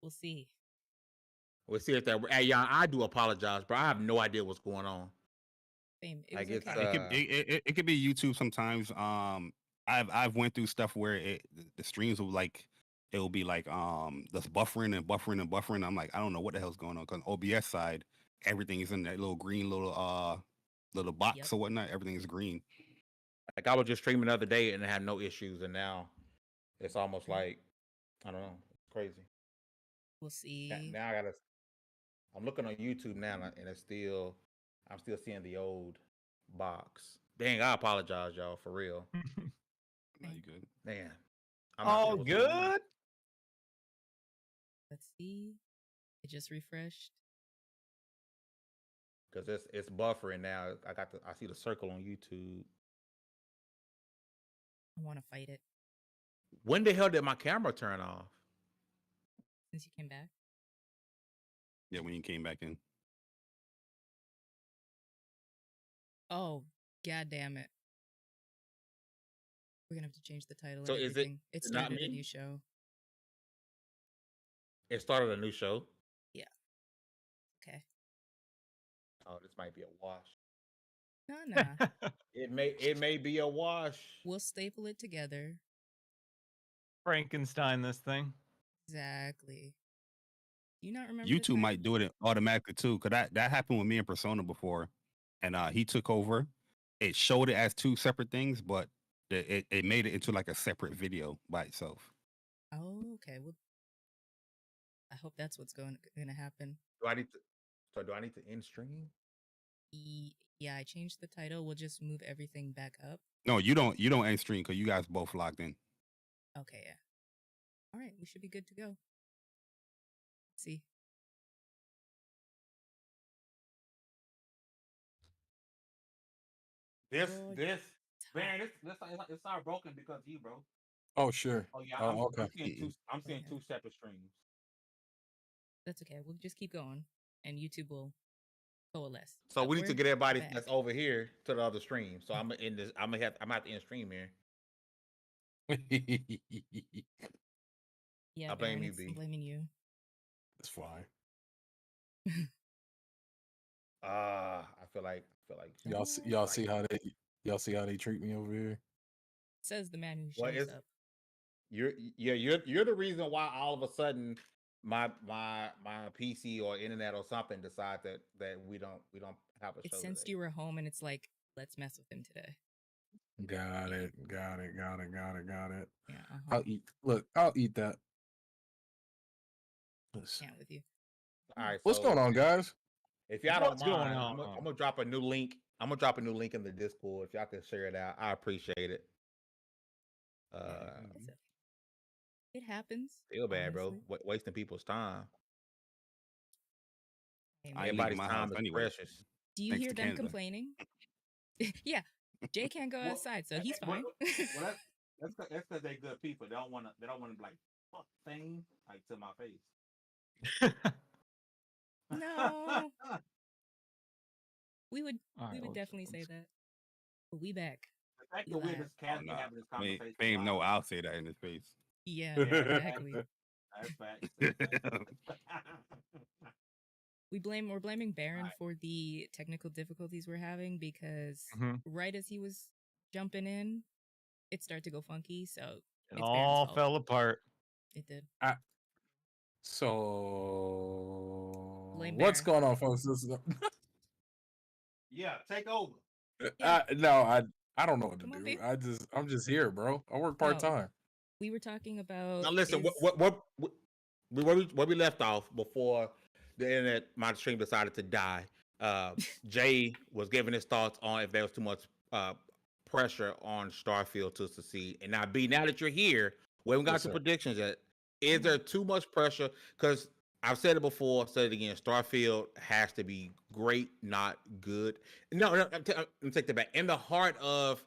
We'll see. We'll see if that. Hey, y'all, I do apologize, bro. I have no idea what's going on. Same. It Like was it's okay. It could be YouTube sometimes. I've went through stuff where the streams will like it will be like just buffering and buffering and buffering. I'm like, I don't know what the hell's going on, because OBS side, everything is in that little green little box Yep. or whatnot. Everything is green. like I was just streaming the other day and it had no issues, and now it's almost like I don't know. It's crazy. We'll see. Now I gotta. I'm looking on YouTube now, and I'm still seeing the old box. Dang, I apologize, y'all, for real. No, you good? Man, All good. Let's see. It just refreshed. Because it's buffering now. I see the circle on YouTube. I want to fight it When the hell did my camera turn off? since you came back. Yeah, when you came back in. Oh, god damn it. We're gonna have to change the title So and is it everything. It not started a me? new show. It started a new show. Yeah. Okay. Oh, this might be a wash. Nah. It may be a wash. We'll staple it together. Frankenstein this thing. Exactly. Do you not remember? YouTube might do it automatically too, because that happened with me and Persona before, and he took over. It showed it as two separate things, but it made it into like a separate video by itself. Oh, okay. Well, I hope that's what's going to happen. Do I need to end stream? Yeah, I changed the title. We'll just move everything back up. No, you don't end stream because you guys both logged in. Okay, yeah. All right, we should be good to go. Let's see. This man, it's not broken because you, bro. Oh sure. Oh yeah, okay. I'm seeing two separate streams. That's okay. We'll just keep going, and YouTube will coalesce. So But we need to we're get everybody back. that's over here to the other stream. So I'm gonna have to end stream here. Yeah, I blame Baron, you, I'm B. blaming you. It's fine. I feel like Y'all see how they treat me over here. Says the man who Well, shows up. you're the reason why all of a sudden my PC or internet or something decide that we don't have a It show sensed today. you were home, and it's like, let's mess with him today. Got it. Yeah, I'll eat that. can't with you. All right, What's so going on, guys? if y'all What's don't mind, going I'm on? gonna drop a new link. I'm gonna drop a new link in the Discord. If y'all can share it out, I appreciate it. It's okay. It happens. Feel bad, bro. honestly. Wasting people's time. Hey, I ain't man. leaving Everybody's my time house is anyway. precious. Do you thanks hear to them Canada. complaining? Yeah, Jay can't go outside, so he's fine. Well, that's because they're good people. They don't want to like fuck thing like to my face. No, we would All right, let's- definitely say that. But we back. The fact We that we're laugh. just casually nah. having this I mean, conversation. Fame, no, live, I'll say that in his face. Yeah, exactly. That's facts. That's facts. We're blaming Baron Alright. for the technical difficulties we're having because Mhm. right as he was jumping in, it started to go funky. So It it's all Baron's fault. fell apart. It did. So Blame what's Baron. going on, folks? Yeah, take over. I don't know what to Come on, do. babe. I'm just here, bro. I work part time. We were talking about. Now listen, is- where we left off before the internet, my stream decided to die. Jay was giving his thoughts on if there was too much pressure on Starfield to succeed. And now, B, now that you're here, we haven't got Yes, to sir. predictions yet. Is there too much pressure? Because I've said it before, said it again. Starfield has to be great, not good. No, let me take that back. In the heart of,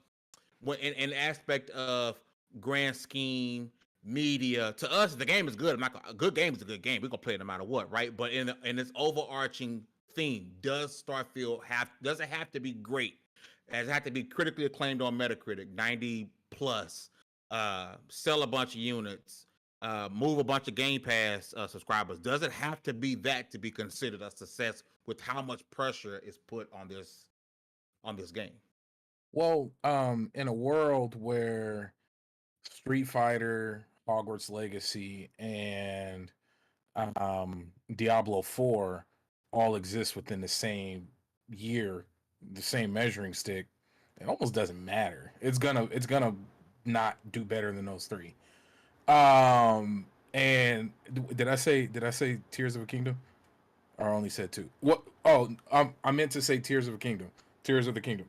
in the aspect of grand scheme, media, to us, the game is good. A good game is a good game. We're gonna play it no matter what, right? But in this overarching theme, does it have to be great? Does it have to be critically acclaimed on Metacritic, 90 plus, sell a bunch of units, move a bunch of Game Pass subscribers. Does it have to be that to be considered a success with how much pressure is put on this game? Well, in a world where Street Fighter, Hogwarts Legacy, and Diablo 4 all exist within the same year, the same measuring stick, it almost doesn't matter. It's gonna not do better than those three. And did I say Tears of a Kingdom? Or I only said two. What? Oh, I meant to say Tears of a Kingdom. Tears of the Kingdom.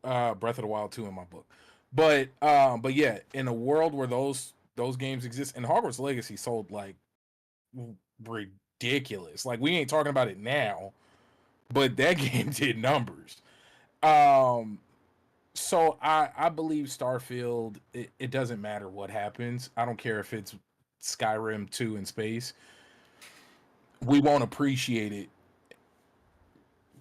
Breath of the Wild 2 in my book. But yeah, in a world where those games exist, and Hogwarts Legacy sold like ridiculous. Like we ain't talking about it now, but that game did numbers. So I believe Starfield. It doesn't matter what happens. I don't care if it's Skyrim 2 in space. We won't appreciate it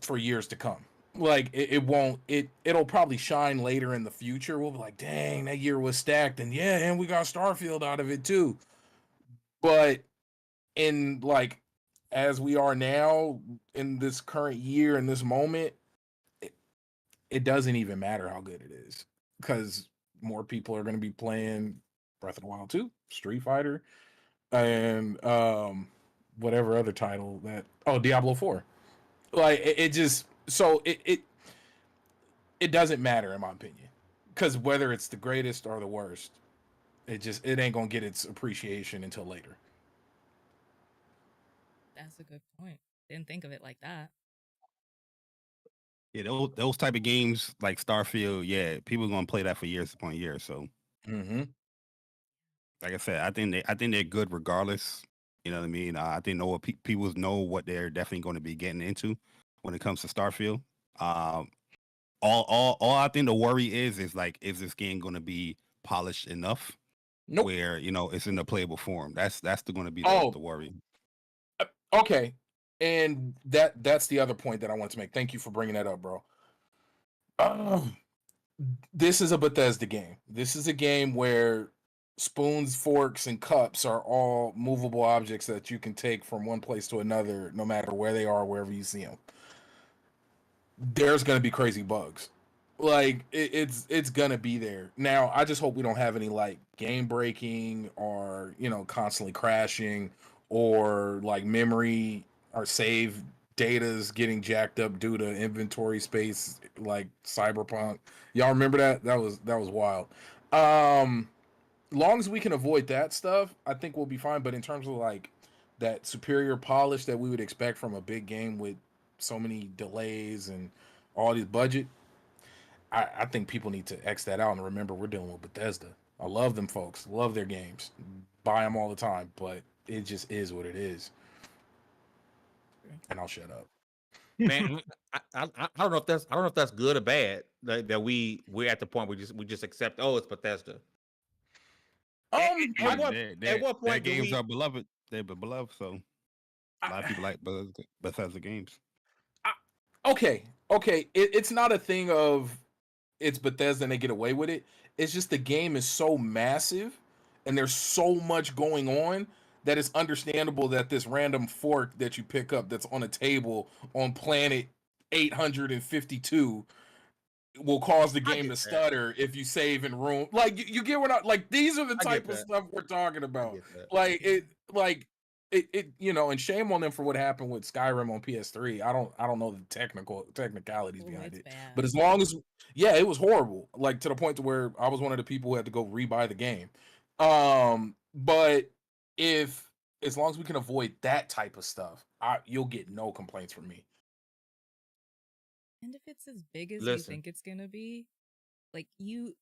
for years to come. Like it won't. It'll probably shine later in the future. We'll be like, dang, that year was stacked, and yeah, and we got Starfield out of it too. But in like as we are now in this current year in this moment, it doesn't even matter how good it is because more people are going to be playing Breath of the Wild 2, Street Fighter, and whatever other title that Diablo 4. Like it just so it doesn't matter in my opinion because whether it's the greatest or the worst, it ain't gonna get its appreciation until later. That's a good point. Didn't think of it like that. Yeah, those type of games like Starfield, yeah, people are gonna play that for years upon years. So, like I said, I think they're good regardless. You know what I mean? I think people know what they're definitely going to be getting into when it comes to Starfield. All I think the worry is like, is this game going to be polished enough Nope. where it's in a playable form? That's going to be the worry. Okay, and that's the other point that I want to make. Thank you for bringing that up, bro. This is a Bethesda game. This is a game where spoons, forks, and cups are all movable objects that you can take from one place to another, no matter where they are, wherever you see them. There's gonna be crazy bugs. Like it's gonna be there. Now, I just hope we don't have any like game breaking or constantly crashing or like memory or save data's getting jacked up due to inventory space like Cyberpunk. Y'all remember that? That was wild. Long as we can avoid that stuff, I think we'll be fine. But in terms of like that superior polish that we would expect from a big game with so many delays and all this budget, I think people need to X that out and remember we're dealing with Bethesda. I love them folks, love their games, buy them all the time, but it just is what it is. And I'll shut up. Man, I don't know if that's good or bad that we're at the point we just accept, it's Bethesda. At what point their games are beloved? They're beloved, so a lot of people like Bethesda games. Okay, it's not a thing of it's Bethesda and they get away with it. It's just the game is so massive and there's so much going on that it's understandable that this random fork that you pick up that's on a table on planet 852 will cause the game to stutter if you save in room. Like you get what I like. These are the type of stuff we're talking about. Like it and shame on them for what happened with Skyrim on PS3. I don't know the technicalities behind it. Bad. But as long as it was horrible. Like to the point to where I was one of the people who had to go rebuy the game. But as long as we can avoid that type of stuff, you'll get no complaints from me. And if it's as big as you think it's gonna be, like you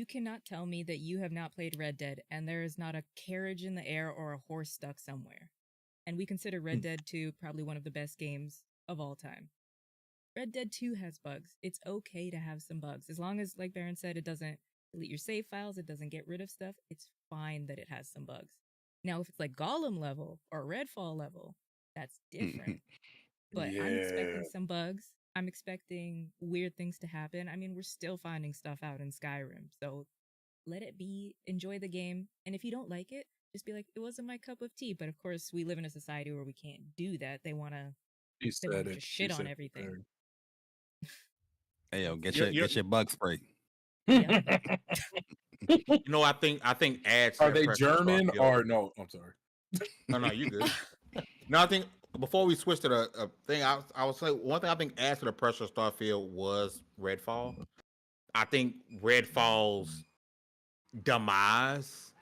cannot tell me that you have not played Red Dead and there is not a carriage in the air or a horse stuck somewhere. And we consider Red Dead 2 probably one of the best games of all time. Red Dead 2 has bugs. It's okay to have some bugs. As long as, like Baron said, it doesn't delete your save files, it doesn't get rid of stuff, it's fine that it has some bugs. Now, if it's like Gollum level or Redfall level, that's different. But I'm expecting some bugs. I'm expecting weird things to happen. I mean, we're still finding stuff out in Skyrim. So let it be, enjoy the game, and if you don't like it, just be like, it wasn't my cup of tea. But of course, we live in a society where we can't do that. They want to just shit on everything. Hey yo, get your bug spray. Yeah. I think ads. Are they German or no? I'm sorry. No, you good. No, I think before we switch to the thing, I would say one thing I think adds to the pressure of Starfield was Redfall. I think Redfall's demise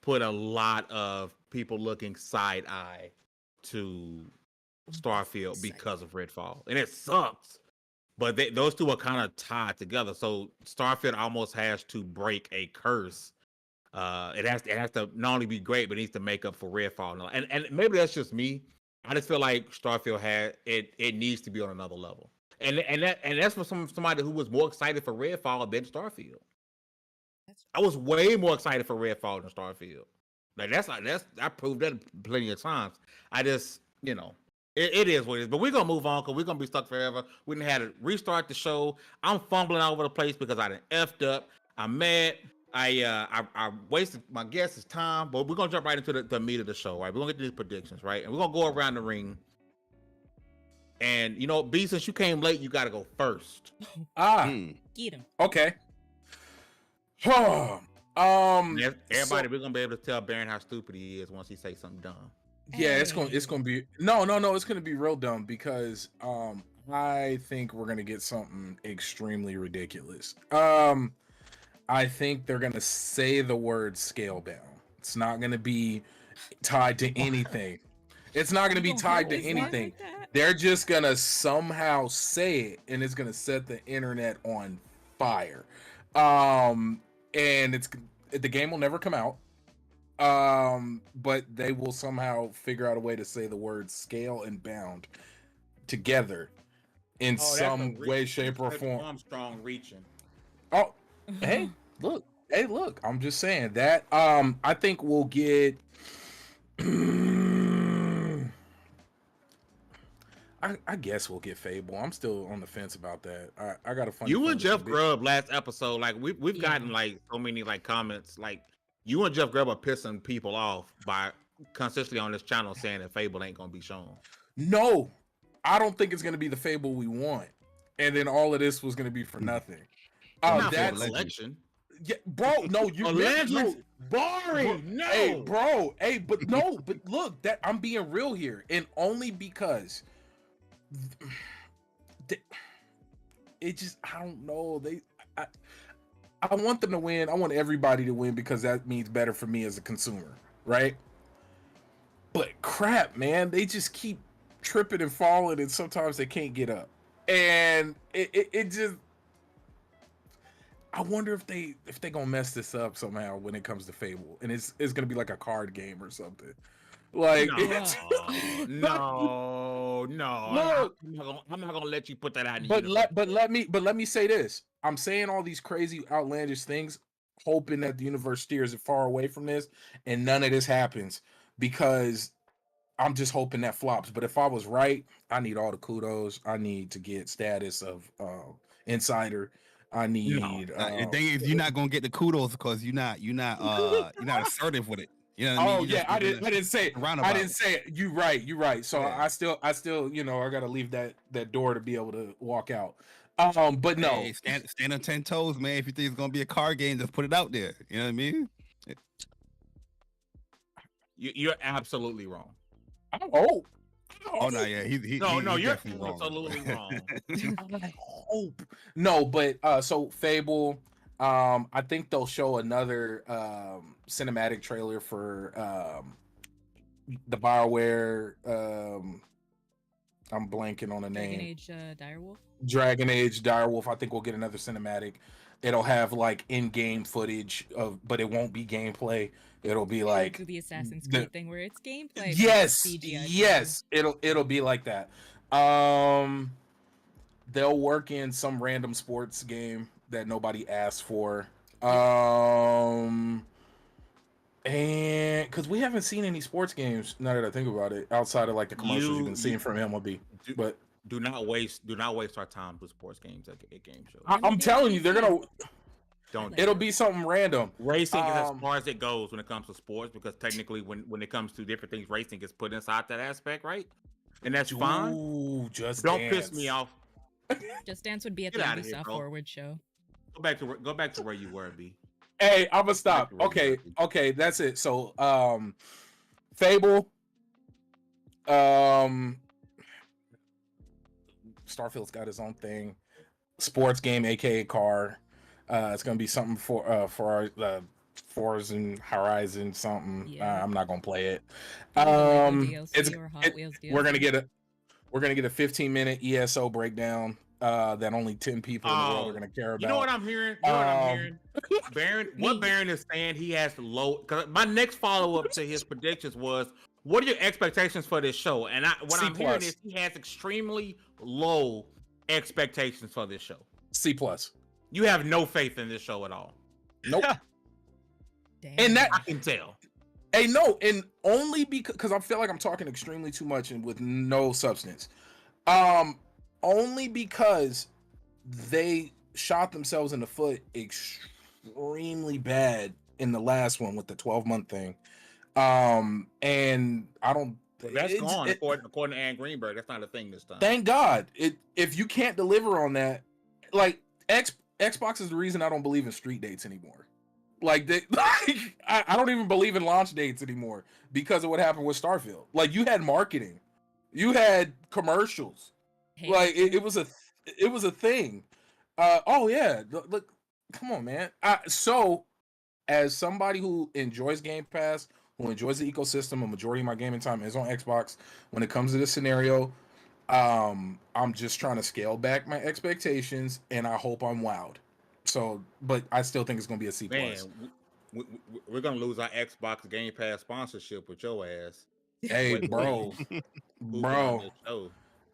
put a lot of people looking side eye to Starfield because of Redfall, and it sucks. But those two are kind of tied together. So Starfield almost has to break a curse. It has to not only be great, but it needs to make up for Redfall. And maybe that's just me. I just feel like Starfield had it needs to be on another level. And that's for somebody who was more excited for Redfall than Starfield. I was way more excited for Redfall than Starfield. Like I proved that plenty of times. I just it is what it is. But we're gonna move on because we're gonna be stuck forever. We didn't have to restart the show. I'm fumbling all over the place because I done effed up. I'm mad. I wasted my guest's time, but we're gonna jump right into the meat of the show, right? We're gonna get to these predictions, right? And we're gonna go around the ring. And B, since you came late, you gotta go first. Get him. Okay. Everybody, we're gonna be able to tell Baron how stupid he is once he says something dumb. Yeah, it's gonna be no, it's gonna be real dumb because I think we're gonna get something extremely ridiculous. I think they're gonna say the word scale bound. It's not gonna be tied to anything. It's not gonna be tied to anything. They're just gonna somehow say it, and it's gonna set the internet on fire. And the game will never come out. But they will somehow figure out a way to say the words scale and bound together in some way, shape, or form. Armstrong reaching. Oh, hey, look. I'm just saying that. I think we'll get. I guess we'll get Fable. I'm still on the fence about that. I got a funny. You and Jeff Grubb last episode, like we've gotten like so many like comments, like you and Jeff Grubb are pissing people off by consistently on this channel saying that Fable ain't gonna be shown. No, I don't think it's gonna be the Fable we want, and then all of this was gonna be for nothing. That's election. Yeah, bro. No, you boring. No, hey, bro. Hey, but no, but look, that I'm being real here, and only because. It just I don't know. I want them to win. I want everybody to win because that means better for me as a consumer, right? But crap, man, they just keep tripping and falling, and sometimes they can't get up. And it just I wonder if they gonna mess this up somehow when it comes to Fable, and it's gonna be like a card game or something. Like no. Look, I'm not gonna let you put that out. But let me say this. I'm saying all these crazy, outlandish things, hoping that the universe steers it far away from this, and none of this happens because I'm just hoping that flops. But if I was right, I need all the kudos. I need to get status of insider. I need. The thing is, you're not gonna get the kudos because you're not assertive with it. You know what I mean? I didn't say it. You're right. So yeah. I still, I gotta leave that door to be able to walk out. But no, hey, stand on 10 toes, man. If you think it's gonna be a card game, just put it out there. You know what I mean? You're absolutely wrong. Oh no, yeah, you're absolutely wrong. I hope. No, but so Fable. I think they'll show another cinematic trailer for the BioWare. I'm blanking on the name. Dragon Age Direwolf. Dragon Age Direwolf. I think we'll get another cinematic. It'll have like in-game footage but it won't be gameplay. It'll be like the Assassin's Creed thing where it's gameplay. Yes. It'll be like that. They'll work in some random sports game that nobody asked for. And because we haven't seen any sports games, now that I think about it, outside of like the commercials you've been seeing from MLB. But do not waste our time with sports games at game shows. I'm telling you, they're gonna. Don't. It'll be something random. Racing is as far as it goes when it comes to sports, because technically, when it comes to different things, racing gets put inside that aspect, right? And that's fine. Just don't Dance. piss me off. Just Dance would be at the Ubisoft Forward show. Go back to where you were, B. Hey, I'm gonna stop. Okay, that's it. So, Fable, Starfield's got his own thing. Sports game, aka car. It's gonna be something for our Forza Horizon something. Yeah. I'm not gonna play it. DLC or Hot Wheels DLC. We're gonna get a 15-minute ESO breakdown that only 10 people in the world are gonna care about. You know what I'm hearing? Baron is saying he has low. Cause my next follow up to his predictions was, what are your expectations for this show? And I'm hearing is he has extremely low expectations for this show. C+. You have no faith in this show at all. Nope. Damn. And that I can tell. Hey, no, and only because I feel like I'm talking extremely too much and with no substance. Only because they shot themselves in the foot extremely bad in the last one with the 12-month thing. And I don't. That's gone according to Ann Greenberg. That's not a thing this time. Thank God. If you can't deliver on that, like Xbox is the reason I don't believe in street dates anymore. I don't even believe in launch dates anymore because of what happened with Starfield. Like, you had marketing, you had commercials, like it was a thing. Oh yeah, look, come on, man. So, as somebody who enjoys Game Pass, who enjoys the ecosystem, a majority of my gaming time is on Xbox. When it comes to this scenario, I'm just trying to scale back my expectations, and I hope I'm wowed. So, but I still think it's gonna be a C+. Man, we're gonna lose our Xbox Game Pass sponsorship with your ass. Hey, bro.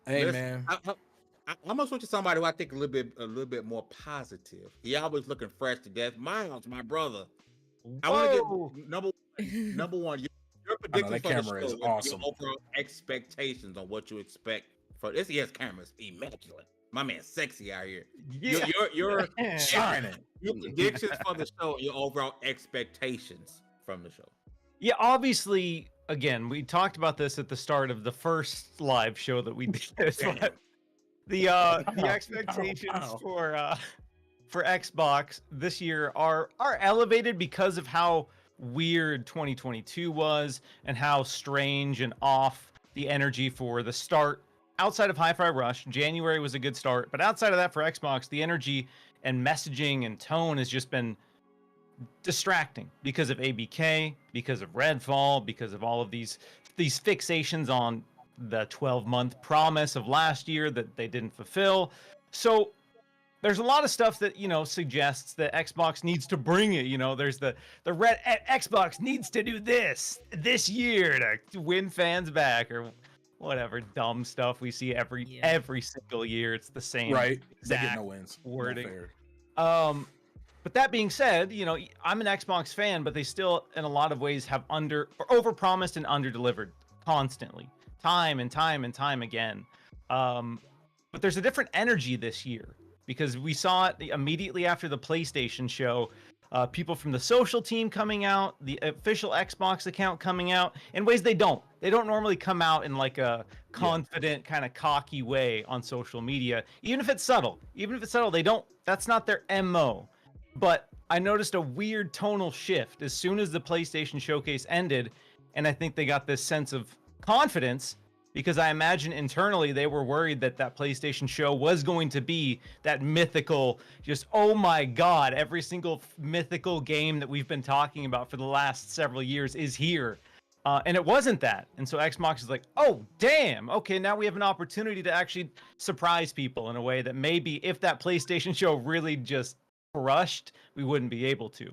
Hey, listen, man. I'm gonna switch to somebody who I think a little bit more positive. He always looking fresh to death. Miles, my brother. I want to get number one. Your predictions for the show, is awesome. Your overall expectations on what you expect for this. Yes, camera's immaculate. My man, sexy out here. Yeah. You're shining. Your predictions for the show, your overall expectations from the show. Yeah, obviously, again, we talked about this at the start of the first live show that we did. But the expectations for Xbox this year are elevated because of how weird 2022 was and how strange and off the energy for the start. Outside of Hi-Fi Rush, January was a good start, but outside of that for Xbox, the energy and messaging and tone has just been distracting because of ABK, because of Redfall, because of all of these fixations on the 12-month promise of last year that they didn't fulfill. So there's a lot of stuff that, suggests that Xbox needs to bring it. There's the red Xbox needs to do this year to win fans back, or whatever dumb stuff we see every single year. It's the same exact no wins. Wording. But that being said, I'm an Xbox fan, but they still, in a lot of ways, have overpromised and underdelivered constantly, time and time and time again. But there's a different energy this year because we saw it immediately after the PlayStation show. People from the social team coming out, the official Xbox account coming out in ways they don't normally come out in like a confident kind of cocky way on social media. Even if it's subtle, that's not their MO. But I noticed a weird tonal shift as soon as the PlayStation showcase ended. And I think they got this sense of confidence because I imagine internally they were worried that PlayStation show was going to be that mythical, just, oh my God, every single mythical game that we've been talking about for the last several years is here. And it wasn't that. And so Xbox is like, oh, damn. Okay, now we have an opportunity to actually surprise people in a way that maybe if that PlayStation show really just crushed, we wouldn't be able to.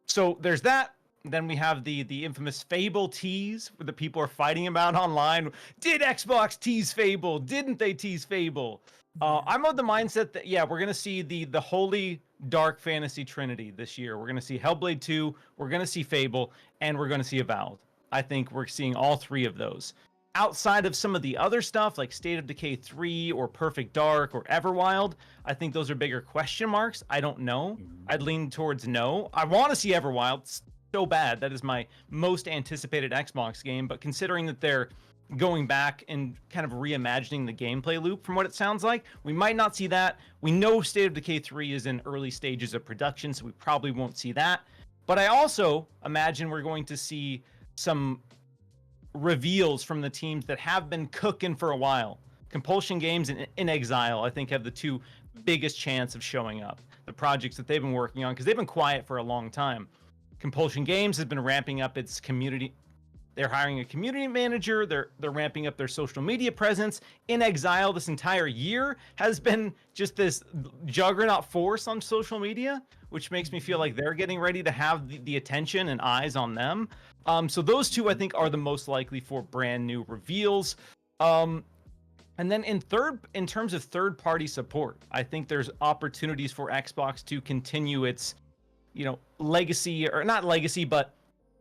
So there's that. Then we have the infamous Fable tease where the people are fighting about online. Did Xbox tease Fable? Didn't they tease Fable? I'm of the mindset that, we're going to see the holy dark fantasy trinity this year. We're going to see Hellblade 2, we're going to see Fable, and we're going to see Avowed. I think we're seeing all three of those. outside of some of the other stuff like State of Decay 3 or Perfect Dark or Everwild, I think those are bigger question marks. I don't know. I'd lean towards no. I want to see Everwild. It's so bad. That is my most anticipated Xbox game, but considering that they're going back and kind of reimagining the gameplay loop from what it sounds like, we might not see that. We know State of Decay 3 is in early stages of production, so we probably won't see that. But I also imagine we're going to see some reveals from the teams that have been cooking for a while. Compulsion Games and In Exile, I think, have the two biggest chance of showing up. The projects that they've been working on, because they've been quiet for a long time. Compulsion Games has been ramping up its community. They're hiring a community manager. They're ramping up their social media presence. In Exile this entire year has been just this juggernaut force on social media, which makes me feel like they're getting ready to have the attention and eyes on them. So those two, I think, are the most likely for brand new reveals. And then in terms of third-party support, I think there's opportunities for Xbox to continue its, legacy, or not legacy, but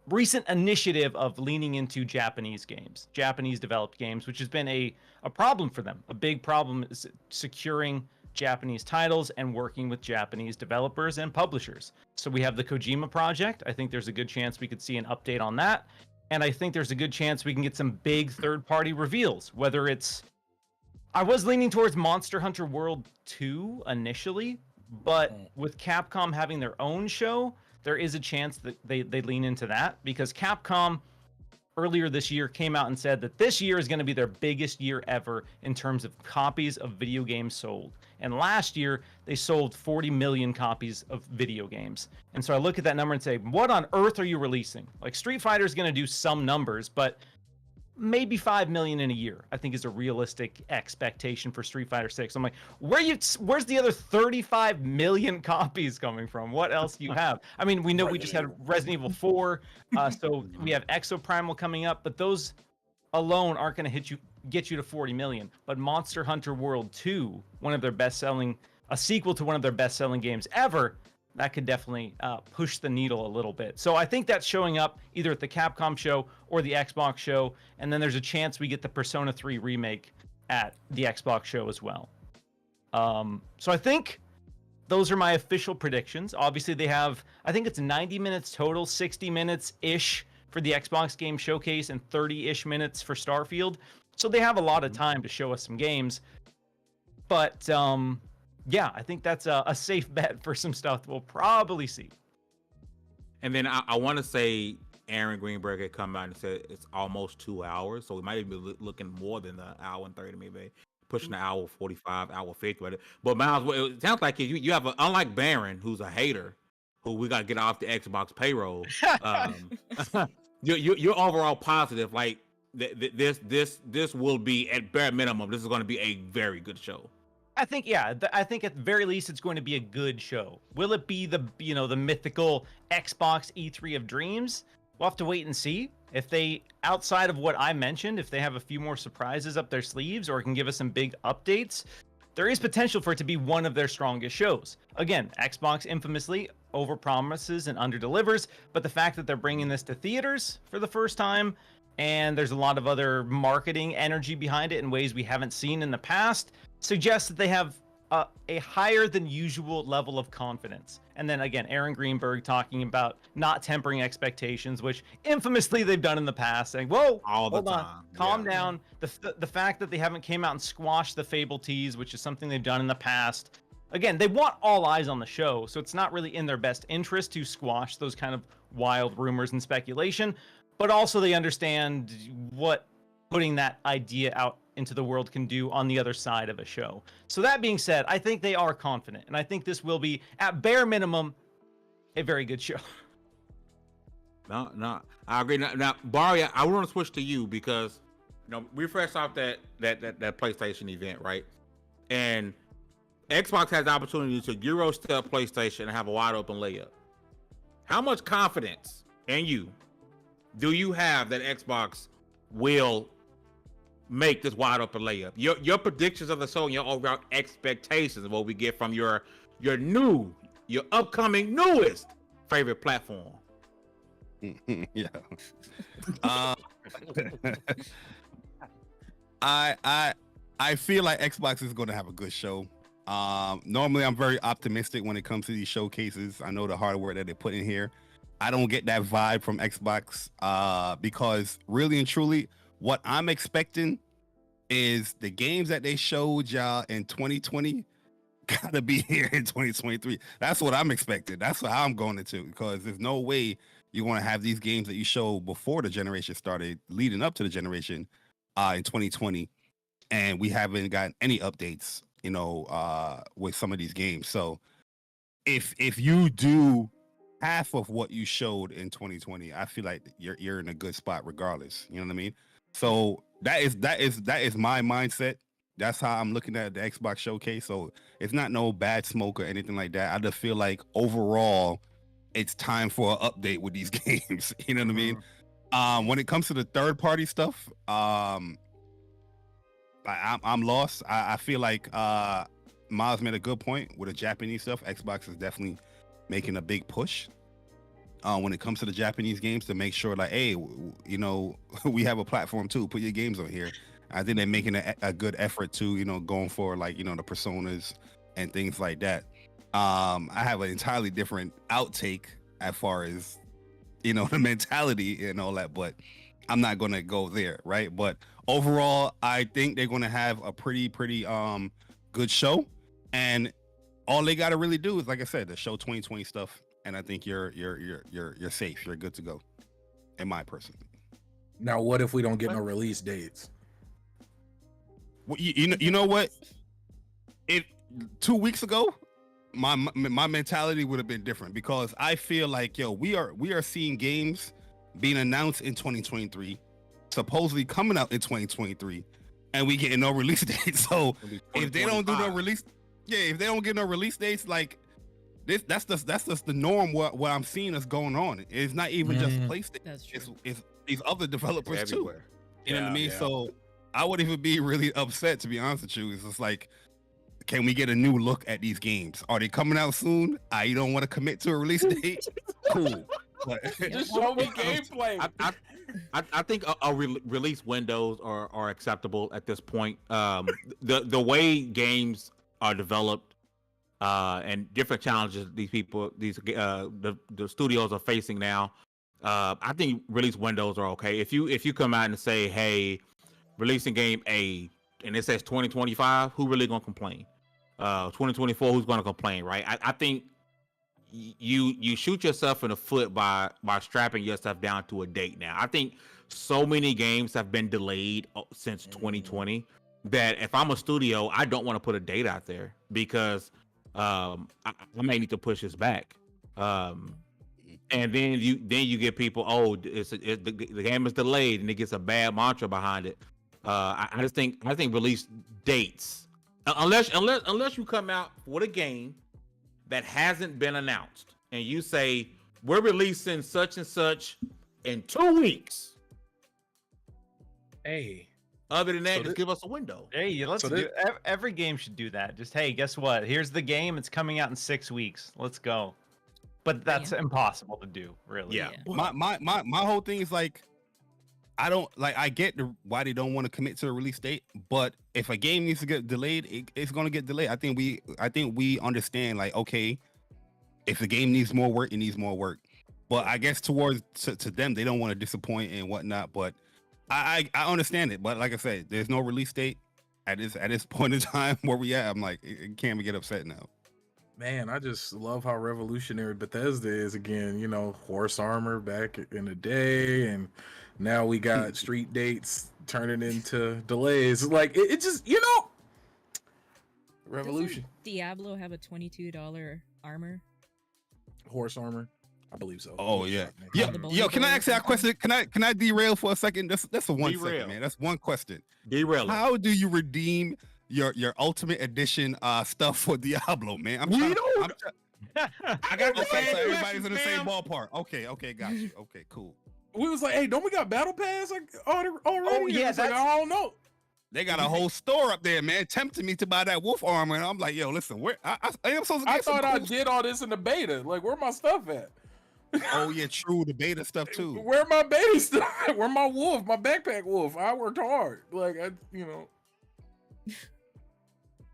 recent initiative of leaning into Japanese games, Japanese developed games, which has been a problem for them. A big problem is securing Japanese titles and working with Japanese developers and publishers. So we have the Kojima project. I think there's a good chance we could see an update on that. And I think there's a good chance we can get some big third-party reveals, whether it's... I was leaning towards Monster Hunter World 2 initially, but with Capcom having their own show, there is a chance that they lean into that, because Capcom earlier this year came out and said that this year is going to be their biggest year ever in terms of copies of video games sold. And last year, they sold 40 million copies of video games. And so I look at that number and say, what on earth are you releasing? Like, Street Fighter is going to do some numbers, but maybe 5 million in a year, I think, is a realistic expectation for Street Fighter 6. I'm like, where's the other 35 million copies coming from? What else do you have? I mean, we know we just had Resident Evil 4, so we have Exoprimal coming up, but those alone aren't going to get you to 40 million. But Monster Hunter World 2, a sequel to one of their best-selling games ever, that could definitely push the needle a little bit. So I think that's showing up either at the Capcom show or the Xbox show, and then there's a chance we get the Persona 3 remake at the Xbox show as well. So I think those are my official predictions. Obviously, they have, I think it's 90 minutes total, 60 minutes-ish for the Xbox Game Showcase and 30-ish minutes for Starfield. So they have a lot of time to show us some games. But yeah, I think that's a safe bet for some stuff we'll probably see. And then I want to say Aaron Greenberg had come out and said it's almost 2 hours, so we might even be looking more than an hour and 30, maybe pushing an hour 45, hour 50. But Miles, it sounds like you have unlike Baron, who's a hater, who we got to get off the Xbox payroll. You're overall positive. Like this will be, at bare minimum, this is going to be a very good show. I think, yeah. I think at the very least, it's going to be a good show. Will it be the mythical Xbox E3 of dreams? We'll have to wait and see. If they, outside of what I mentioned, if they have a few more surprises up their sleeves or can give us some big updates, there is potential for it to be one of their strongest shows. Again, Xbox infamously overpromises and underdelivers, but the fact that they're bringing this to theaters for the first time, and there's a lot of other marketing energy behind it in ways we haven't seen in the past, suggests that they have a higher than usual level of confidence. And then again, Aaron Greenberg talking about not tempering expectations, which infamously they've done in the past, saying, whoa, hold on, calm down. The fact that they haven't came out and squashed the Fable tease, which is something they've done in the past. Again, they want all eyes on the show, so it's not really in their best interest to squash those kind of wild rumors and speculation, but also they understand what putting that idea out into the world can do on the other side of a show. So that being said, I think they are confident, and I think this will be, at bare minimum, a very good show. No, I agree. Now, Barry, I want to switch to you because, we fresh off that PlayStation event, right? And Xbox has the opportunity to Euro step PlayStation and have a wide open layup. How much confidence in you do you have that Xbox will make this wide open layup? Your predictions of the show and your overall expectations of what we get from your upcoming newest favorite platform. Yeah. I feel like Xbox is going to have a good show. Normally I'm very optimistic when it comes to these showcases. I know the hardware that they put in here. I don't get that vibe from Xbox because really and truly what I'm expecting is the games that they showed y'all in 2020 gotta be here in 2023. That's what I'm expecting. That's what I'm going into, because there's no way you want to have these games that you showed before the generation started, leading up to the generation in 2020, and we haven't gotten any updates, with some of these games. So if you do half of what you showed in 2020, I feel like you're in a good spot regardless. You know what I mean? So that is my mindset. That's how I'm looking at the Xbox showcase. So it's not no bad smoke or anything like that. I just feel like overall it's time for an update with these games. You know what I mean? When it comes to the third party stuff, I'm lost. I feel like Miles made a good point with the Japanese stuff. Xbox is definitely making a big push when it comes to the Japanese games to make sure, like, hey, we have a platform too. Put your games on here. I think they're making a good effort to, going for, like, the personas and things like that. I have an entirely different outtake as far as, the mentality and all that, but I'm not going to go there, right? But overall, I think they're going to have a pretty good show, and all they got to really do is, like I said, the show 2020 stuff, and I think you're safe. You're good to go, in my personal. Now, what if we don't get no release dates? Well, you know what? If 2 weeks ago, my mentality would have been different, because I feel like, we are seeing games being announced in 2023, supposedly coming out in 2023, and we getting no release dates. So if they don't do no release, if they don't get no release dates, like this, that's just the norm. What I'm seeing is going on. It's not even just PlayStation. That's true. It's these other developers too. You know what I mean? Yeah. So I would even be really upset, to be honest with you. It's just like, can we get a new look at these games? Are they coming out soon? I don't want to commit to a release date. Cool. But Just show me gameplay. I think release windows are acceptable at this point. The way games are developed and different challenges the studios are facing now, I think release windows are okay. If you come out and say, hey, releasing game A and it says 2025, who really gonna complain? 2024, who's gonna complain, right? I think you shoot yourself in the foot by strapping yourself down to a date now. I think so many games have been delayed since 2020 that if I'm a studio, I don't want to put a date out there, because I may need to push this back. And then you get people, the game is delayed, and it gets a bad mantra behind it. I think release dates, unless you come out with a game that hasn't been announced and you say we're releasing such and such in 2 weeks. Hey, other than that, just give us a window. Hey, let's do. Every game should do that. Just, hey, guess what? Here's the game. It's coming out in 6 weeks. Let's go. But that's impossible to do, really. Yeah. My whole thing is like, I get why they don't want to commit to a release date, but if a game needs to get delayed, it's going to get delayed. I think we understand, like, okay, if the game needs more work, it needs more work. But I guess to them, they don't want to disappoint and whatnot. But I understand it. But like I said, there's no release date at this point in time where we at. I'm like, can't we get upset now? Man, I just love how revolutionary Bethesda is again. Horse armor back in the day, and now we got street dates turning into delays. Like it just, revolution. Doesn't Diablo have a $22 armor? Horse armor, I believe so. Oh yeah. Yo, can I ask you a question? Can I derail for a second? That's a 1 second, man. That's one question. Derail. How do you redeem your ultimate edition stuff for Diablo, man? I got the same. So everybody's in the same ballpark. Okay, got you. Okay, cool. We was like, hey, don't we got battle pass already? Oh yeah, like, I don't know. They got a whole store up there, man, tempting me to buy that wolf armor, and I'm like, yo, listen, where I am supposed to get I thought I did all this in the beta. Like, where my stuff at? Oh yeah, true. The beta stuff too. Where my beta stuff? Where my wolf? My backpack wolf? I worked hard. Like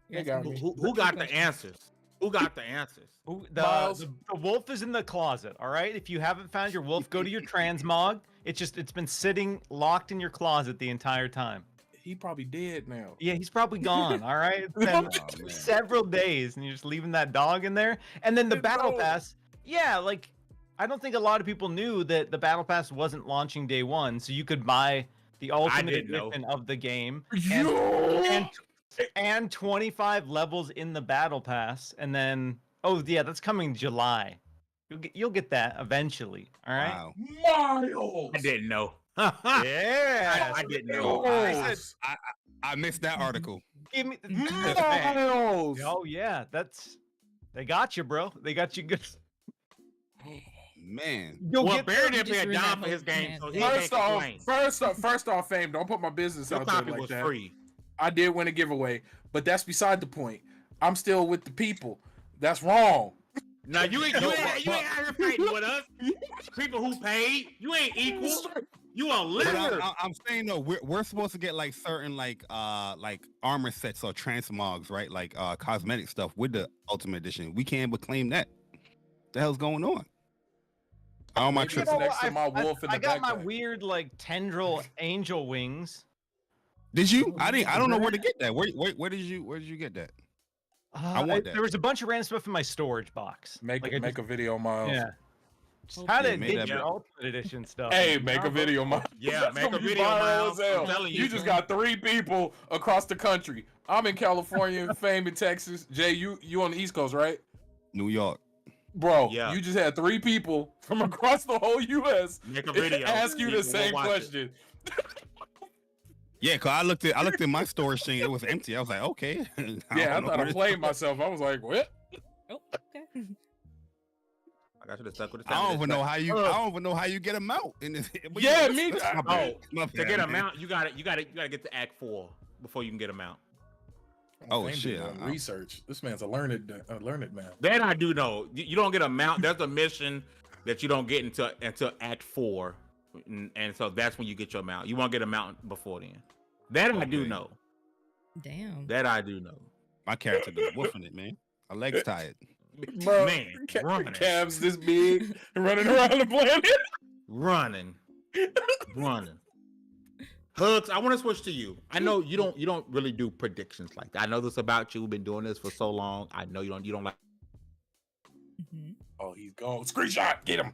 they got me. Who got the answers? Who got the answers? Miles? The wolf is in the closet. All right. If you haven't found your wolf, go to your transmog. It's been sitting locked in your closet the entire time. He probably dead now. Yeah, he's probably gone. All right. It's been several days, and you're just leaving that dog in there. And then the battle pass. Yeah, like I don't think a lot of people knew that the battle pass wasn't launching day one, so you could buy the ultimate edition of the game and 25 levels in the battle pass, and then that's coming July. You'll get that eventually. All right. Wow. Miles. I didn't know. Yeah, I didn't know. I missed that article. Give me Miles. Oh yeah, they got you, bro. They got you good. Man. Well, Barry didn't pay a dime for his game, so he can't complain. First off, fame. Don't put my business Your out there copy like was that. free. I did win a giveaway, but that's beside the point. I'm still with the people. That's wrong. Now you ain't out here fighting with us. People who paid, you ain't equal. You a lizard. I'm saying though, we're supposed to get like certain like armor sets or transmogs, right? Like cosmetic stuff with the Ultimate Edition. We can't but claim that. The hell's going on? All my trips next to my wolf in the I got my backpack. weird like tendril angel wings. Did you? I don't know where to get that. Where did you get that? I want that. There was a bunch of random stuff in my storage box. Make a video, Miles. Yeah. How to make get that your ultimate edition stuff. Hey, make a video, Miles. Yeah, make a That's video, viral Miles. as hell. I'm telling you. You just got 3 people across the country. I'm in California, Fame in Texas. Jay, you on the East Coast, right? New York. Bro, Yeah. you just had 3 people from across the whole U.S. Make a video. ask you the People same will watch question. Yeah, cause I looked at my storage thing. It was empty. I was like, okay. Yeah, I thought I played myself. I was like, what? Oh, okay. I should have stuck with the I don't even know how you get them out. In this, Yeah, me. To get them out, you got to get to Act 4 before you can get them out. Oh, Fame shit. did research. This man's a learned man. That I do know. You don't get a mount. There's a mission that you don't get until Act 4, and so that's when you get your mount. You won't get a mount before then. That I do know. Damn. That I do know. My character was woofing it, man. My legs tired. Bro, Man, running. calves this big, running around the planet. running. Hugs, I want to switch to you. I know you don't really do predictions like that. I know this about you. We've been doing this for so long. I know you don't like. Mm-hmm. Oh, he's gone. Screenshot. Get him.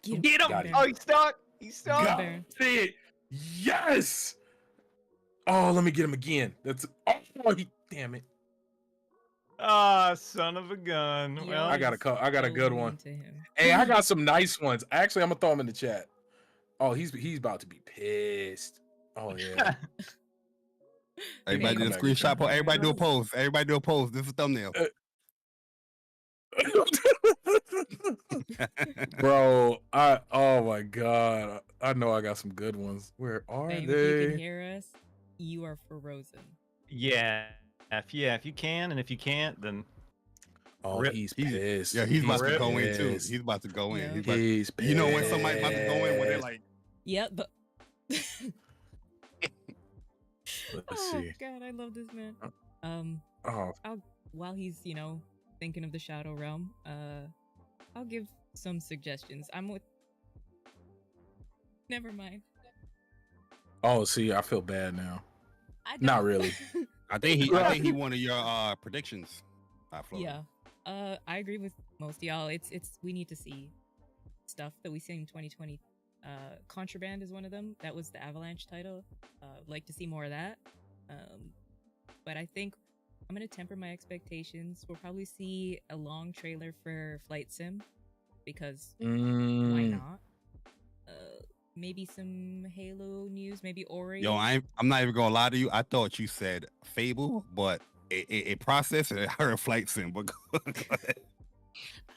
Get him! Got it. Oh, he's stuck. He's stuck. God, Baron. it. Yes. Oh, let me get him again. Damn it. Ah, son of a gun. He Well, I got a good one. to him. Hey, I got some nice ones. Actually, I'm gonna throw them in the chat. Oh, he's about to be pissed. Oh yeah. Everybody do a screenshot. Everybody do a pose. Everybody do a pose. This is a thumbnail. Bro, oh my god. I know I got some good ones. Where are Babe, they? if you can hear us, you are frozen. yeah. If you can, and if you can't, then Oh, he's pissed. Yeah, he's about to go in too. pissed. He's about to go in. Yeah. He's about, you know when somebody about to go in when they're like, Yep, but Let's see. God, I love this man. Oh, While he's, thinking of the Shadow Realm, I'll give some suggestions. Never mind. oh, see, I feel bad now. I don't. Not really. I think he wanted your predictions. Yeah. I agree with most of y'all. It's we need to see stuff that we see in 2020. Contraband is one of them. That was the Avalanche title. Like to see more of that. But I think I'm gonna temper my expectations. We'll probably see a long trailer for Flight Sim because why not? Maybe some Halo news. Maybe Ori. Yo, I'm not even gonna lie to you. I thought you said Fable, but it processed and I heard Flight Sim. But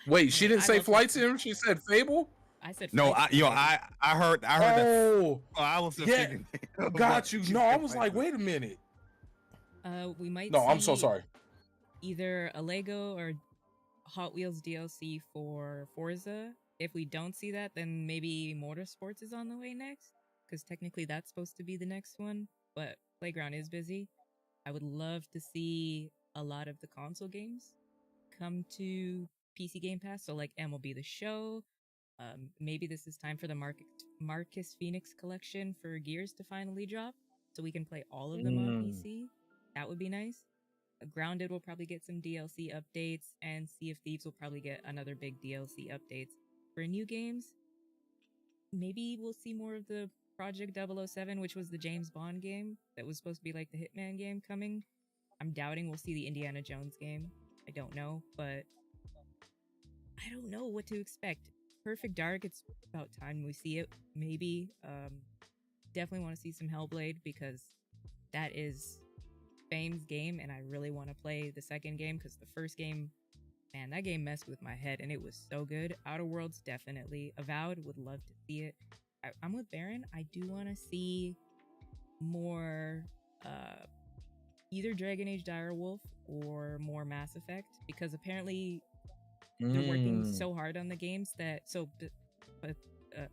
Wait, she didn't I say love Flight Flight Sim. She said Fable. I said no, Flight Sim. I heard that. Oh, I was just yeah, thinking. got you. No, I was like, wait a minute. We might. No, I'm so see sorry. Either a Lego or Hot Wheels DLC for Forza if we don't see that, then maybe Motorsports is on the way next, because technically that's supposed to be the next one. But Playground is busy. I would love to see a lot of the console games come to PC Game Pass. So like MLB The Show. Maybe this is time for the Marcus Phoenix collection for Gears to finally drop, so we can play all of them on PC. That would be nice. Grounded will probably get some DLC updates, and Sea of Thieves will probably get another big DLC updates. For new games, maybe we'll see more of the Project 007, which was the James Bond game that was supposed to be like the Hitman game coming. I'm doubting we'll see the Indiana Jones game. I don't know, but I don't know what to expect. Perfect Dark, it's about time we see it, maybe. Definitely want to see some Hellblade, because that is Fame's game, and I really want to play the second game, because the first game, man, that game messed with my head, and it was so good. Outer Worlds, definitely. Avowed, would love to see it. I'm with Baron. I do want to see more either Dragon Age Direwolf or more Mass Effect, because apparently they're working so hard on the games that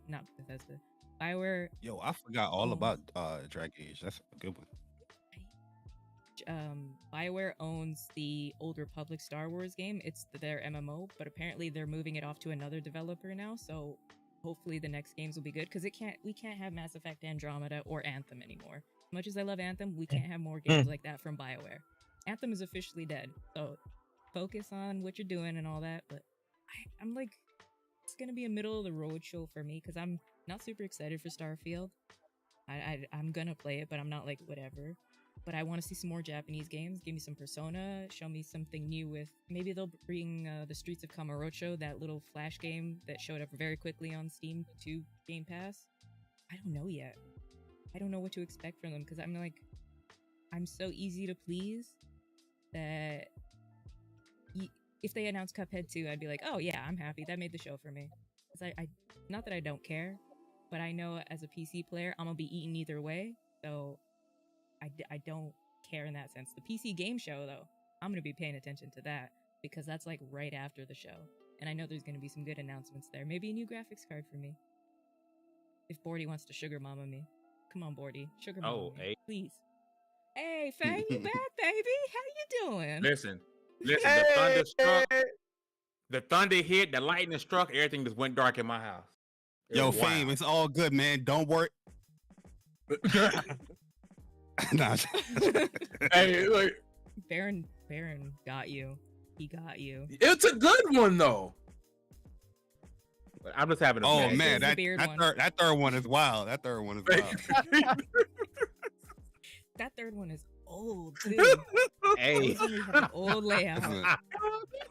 not Bethesda, BioWare. Yo, I forgot all about Dragon Age. That's a good one. BioWare owns the Old Republic Star Wars game. It's their MMO, but apparently they're moving it off to another developer now. So hopefully the next games will be good, because we can't have Mass Effect Andromeda or Anthem anymore. As much as I love Anthem, we can't have more games like that from BioWare. Anthem is officially dead. So focus on what you're doing and all that. But I'm like, it's gonna be a middle of the road show for me, because I'm not super excited for Starfield. I'm gonna play it, but I'm not like whatever. But I want to see some more Japanese games. Give me some Persona. Show me something new with... Maybe they'll bring the Streets of Kamurocho, that little Flash game that showed up very quickly on Steam, to Game Pass. I don't know yet. I don't know what to expect from them, because I'm so easy to please that if they announce Cuphead 2, I'd be like, oh yeah, I'm happy. That made the show for me. Because I not that I don't care, but I know as a PC player, I'm going to be eaten either way. So... I don't care in that sense. The PC game show, though, I'm going to be paying attention to that, because that's like right after the show. And I know there's going to be some good announcements there. Maybe a new graphics card for me. If Bordy wants to sugar mama me. Come on, Bordy. Sugar mama me. Hey. Please. Hey, Fang, you back, baby? How you doing? Listen, the thunder struck. The thunder hit, the lightning struck, everything just went dark in my house. Yo, Fame, it's all good, man. Don't worry. Nah. Hey, like, Baron got you. He got you. it's a good one though. I'm just having a Oh bad man, day. that third one is wild. That third one is wild. That third one is old too. Hey, An old layout.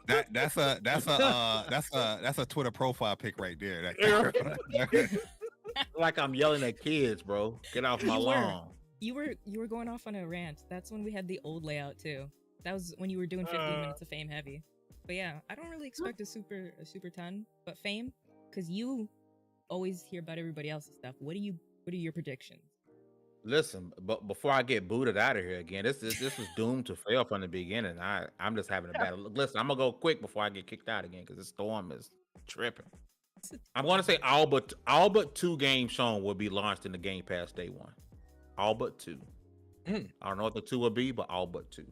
That's a Twitter profile pic right there. like I'm yelling at kids, bro. Get off my lawn. You were going off on a rant. That's when we had the old layout too. That was when you were doing 15 minutes of Fame heavy. But yeah, I don't really expect a super ton, but Fame, because you always hear about everybody else's stuff. What are your predictions? Listen, but before I get booted out of here again, this was doomed to fail from the beginning. I'm just having a bad look. Listen, I'm gonna go quick before I get kicked out again, because this storm is tripping. I'm gonna say all but 2 games shown will be launched in the Game Pass day one. All but 2. I don't know what the 2 will be, but all but 2.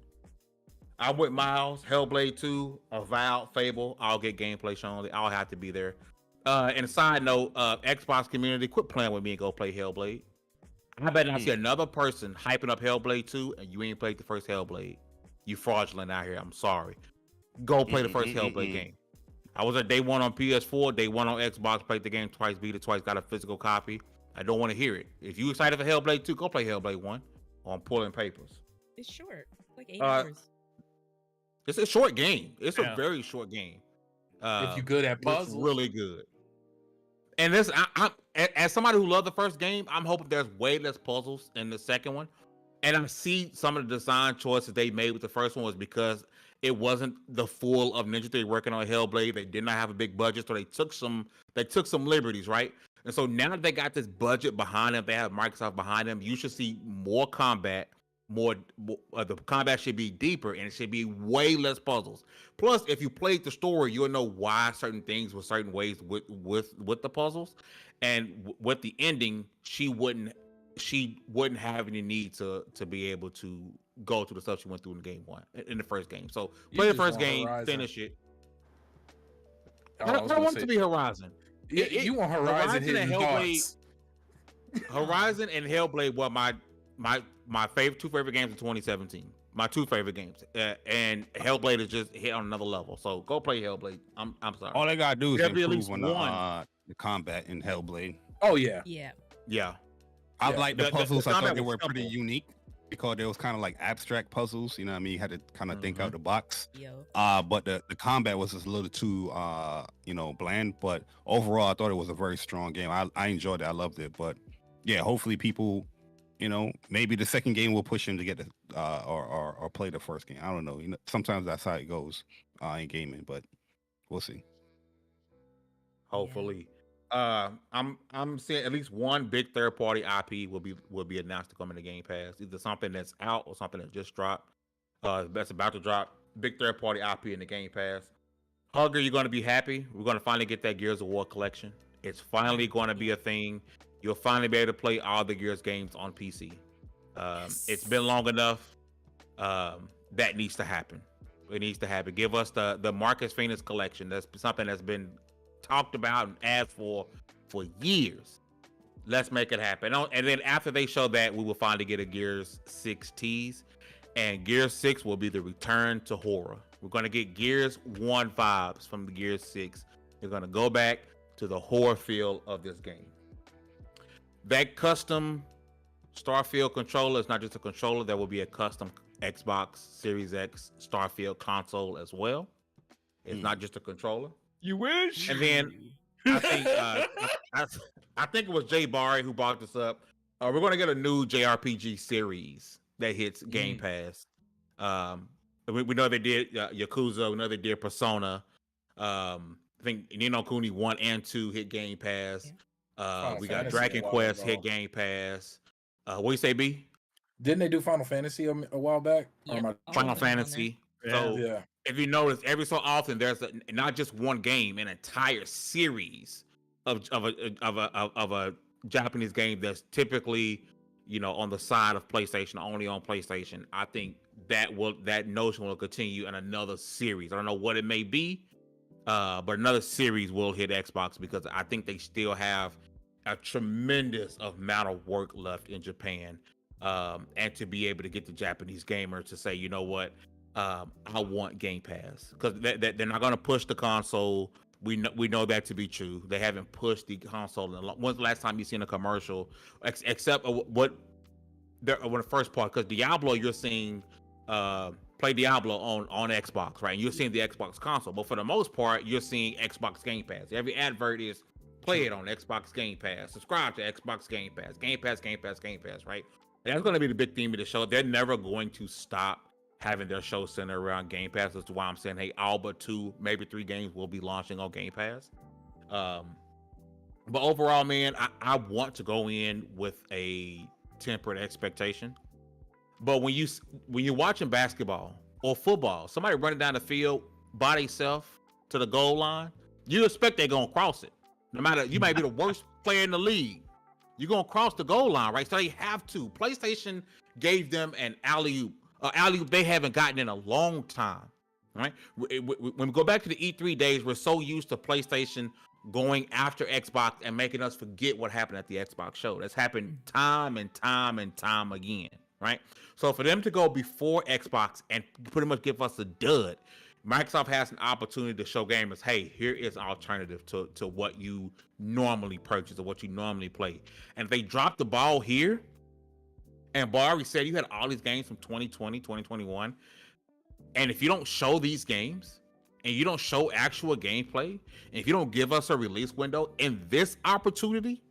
I'm with Miles. Hellblade 2, Avowed, Fable. I'll get gameplay shown. They all have to be there. And a side note, Xbox community, quit playing with me and go play Hellblade. I bet not see another person hyping up Hellblade 2 and you ain't played the first Hellblade. You fraudulent out here. I'm sorry. Go play the first Hellblade game. I was at day 1 on PS4, day 1 on Xbox, played the game twice, beat it twice, got a physical copy. I don't want to hear it. If you excited for Hellblade 2, go play Hellblade 1 on Pulling Papers. It's short. It's like 8 hours. It's a short game. It's a very short game. If you're good at puzzles. It's really good. And this, I as somebody who loved the first game, I'm hoping there's way less puzzles in the second one. And I see some of the design choices they made with the first one was because it wasn't the full of Ninja Theory working on Hellblade. They did not have a big budget, so they took some liberties, right? And so now that they got this budget behind them, they have Microsoft behind them, you should see more combat, the combat should be deeper, and it should be way less puzzles. Plus, if you played the story, you'll know why certain things were certain ways with the puzzles, and with the ending, she wouldn't have any need to be able to go through the stuff she went through in game one, in the first game. So play the first game, finish it. I don't want it to be Horizon. You want Horizon Hidden Hearts. Horizon and Hellblade were my favorite two favorite games of 2017. My two favorite games, and Hellblade is just hit on another level. So go play Hellblade. I'm sorry. All they gotta do is improve on the combat in Hellblade. Oh yeah. I like the puzzles. I thought they were pretty unique because there was kind of like abstract puzzles. You know what I mean? You had to kind of think out the box. But the combat was just a little too bland. But overall, I thought it was a very strong game. I enjoyed it. I loved it. But yeah, hopefully people, maybe the second game will push him to get the or play the first game. I don't know. Sometimes that's how it goes in gaming, but we'll see. Hopefully. I'm seeing at least one big third party IP will be announced to come into Game Pass. Either something that's out or something that just dropped. That's about to drop. Big third party IP in the Game Pass. Hugger, you're going to be happy. We're going to finally get that Gears of War collection. It's finally going to be a thing. You'll finally be able to play all the Gears games on PC. It's been long enough. That needs to happen. It needs to happen. Give us the Marcus Phoenix collection. That's something that's been talked about and asked for years. Let's make it happen. And then after they show that, we will finally get a Gears 6 tease. And Gears 6 will be the return to horror. We're going to get Gears 1 vibes from the Gears 6. You're going to go back to the horror feel of this game. That custom Starfield controller is not just a controller. There will be a custom Xbox Series X Starfield console as well. It's not just a controller. You wish. And then I think it was Jay Barry who brought this up. We're going to get a new JRPG series that hits Game Pass. We know they did Yakuza. We know they did Persona. I think Ni no Kuni 1 and 2 hit Game Pass. We got Dragon Quest hit Game Pass. What do you say, B? Didn't they do Final Fantasy a while back? Yeah, Final Fantasy. So if you notice, every so often there's not just one game, an entire series of a Japanese game that's typically on the side of PlayStation, only on PlayStation. I think that notion will continue in another series. I don't know what it may be, but another series will hit Xbox because I think they still have a tremendous amount of work left in Japan, and to be able to get the Japanese gamer to say, you know what, I want Game Pass, because they're not going to push the console. We know that to be true. They haven't pushed the console in a long. When's the last time you seen a commercial, except when the first part? Because Diablo, you're seeing play Diablo on Xbox, right? And you're seeing the Xbox console, but for the most part, you're seeing Xbox Game Pass. Every advert is play it on Xbox Game Pass. Subscribe to Xbox Game Pass. Game Pass, Game Pass, Game Pass, right? And that's going to be the big theme of the show. They're never going to stop having their show centered around Game Pass. That's why I'm saying, hey, all but 2, maybe 3 games will be launching on Game Pass. But overall, man, I want to go in with a tempered expectation. But when you're watching basketball or football, somebody running down the field by themselves to the goal line, you expect they're going to cross it. No matter, you might be the worst player in the league, you're going to cross the goal line, right? So they have to. PlayStation gave them an alley-oop. Alley-oop they haven't gotten in a long time, right? When we go back to the E3 days, we're so used to PlayStation going after Xbox and making us forget what happened at the Xbox show. That's happened time and time and time again, right? So for them to go before Xbox and pretty much give us a dud, Microsoft has an opportunity to show gamers, hey, here is an alternative to what you normally purchase or what you normally play. And if they drop the ball here, and Barry said you had all these games from 2020, 2021, and if you don't show these games, and you don't show actual gameplay, and if you don't give us a release window in this opportunity,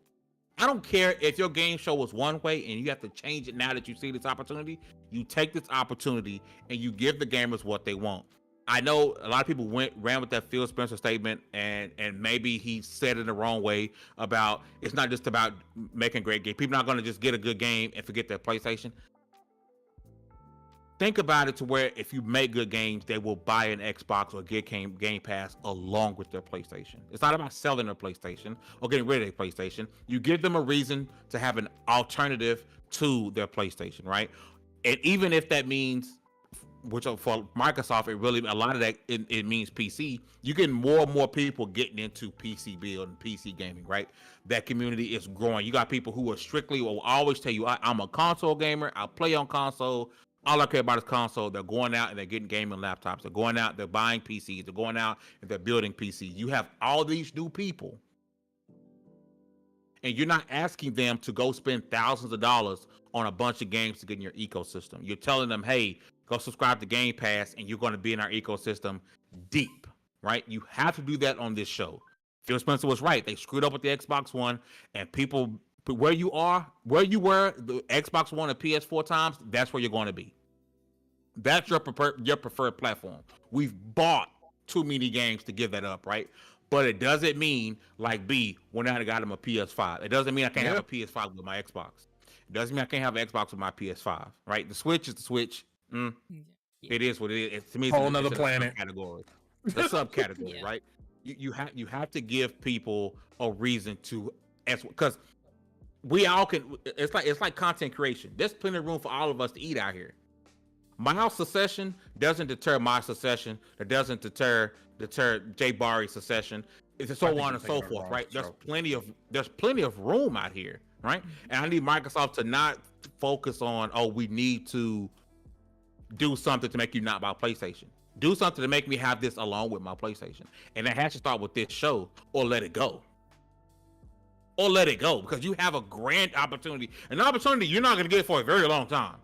I don't care if your game show was one way and you have to change it now that you see this opportunity. You take this opportunity and you give the gamers what they want. I know a lot of people ran with that Phil Spencer statement, and maybe he said it the wrong way about it's not just about making great games. People are not going to just get a good game and forget their PlayStation. think about it to where if you make good games, they will buy an Xbox or get Game Pass along with their PlayStation. It's not about selling their PlayStation or getting rid of their PlayStation. You give them a reason to have an alternative to their PlayStation, right? And even if that means, which for Microsoft, it really, a lot of that, it means PC. You get more and more people getting into PC build and PC gaming, right? That community is growing. You got people who are strictly, will always tell you, I'm a console gamer. I play on console. All I care about is console. They're going out and they're getting gaming laptops. They're going out, they're buying PCs. They're going out and they're building PCs. You have all these new people, and you're not asking them to go spend thousands of dollars on a bunch of games to get in your ecosystem. You're telling them, hey, go subscribe to Game Pass, and you're going to be in our ecosystem deep, right? You have to do that on this show. Phil Spencer was right. They screwed up with the Xbox One, and people, where you were, the Xbox One and PS4 times, that's where you're going to be. That's your preferred platform. We've bought too many games to give that up, right? But it doesn't mean, like B, when I got him a PS5. It doesn't mean I can't have a PS5 with my Xbox. It doesn't mean I can't have an Xbox with my PS5, right? The Switch is the Switch. It is what it is. To me, it's whole another planet category. The subcategory, right? You have to give people a reason to, because we all can. It's like content creation. There's plenty of room for all of us to eat out here. My secession doesn't deter my secession. It doesn't deter Jay Barry's secession. It's so on and so forth, right? There's plenty of room out here, right? And I need Microsoft to not focus on, we need to do something to make you not buy PlayStation. Do something to make me have this along with my PlayStation. And it has to start with this show, or let it go. Because you have a grand opportunity. An opportunity you're not going to get for a very long time.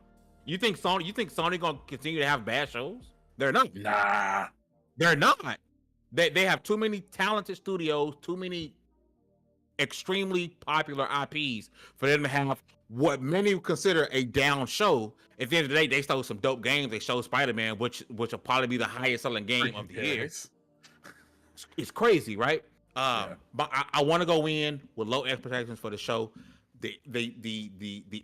You think Sony going to continue to have bad shows? They're not. Nah. They're not. They have too many talented studios, too many extremely popular IPs for them to have what many would consider a down show. At the end of the day, they showed some dope games. They showed Spider-Man, which will probably be the highest selling game of the year. It's crazy, right? But I want to go in with low expectations for the show. The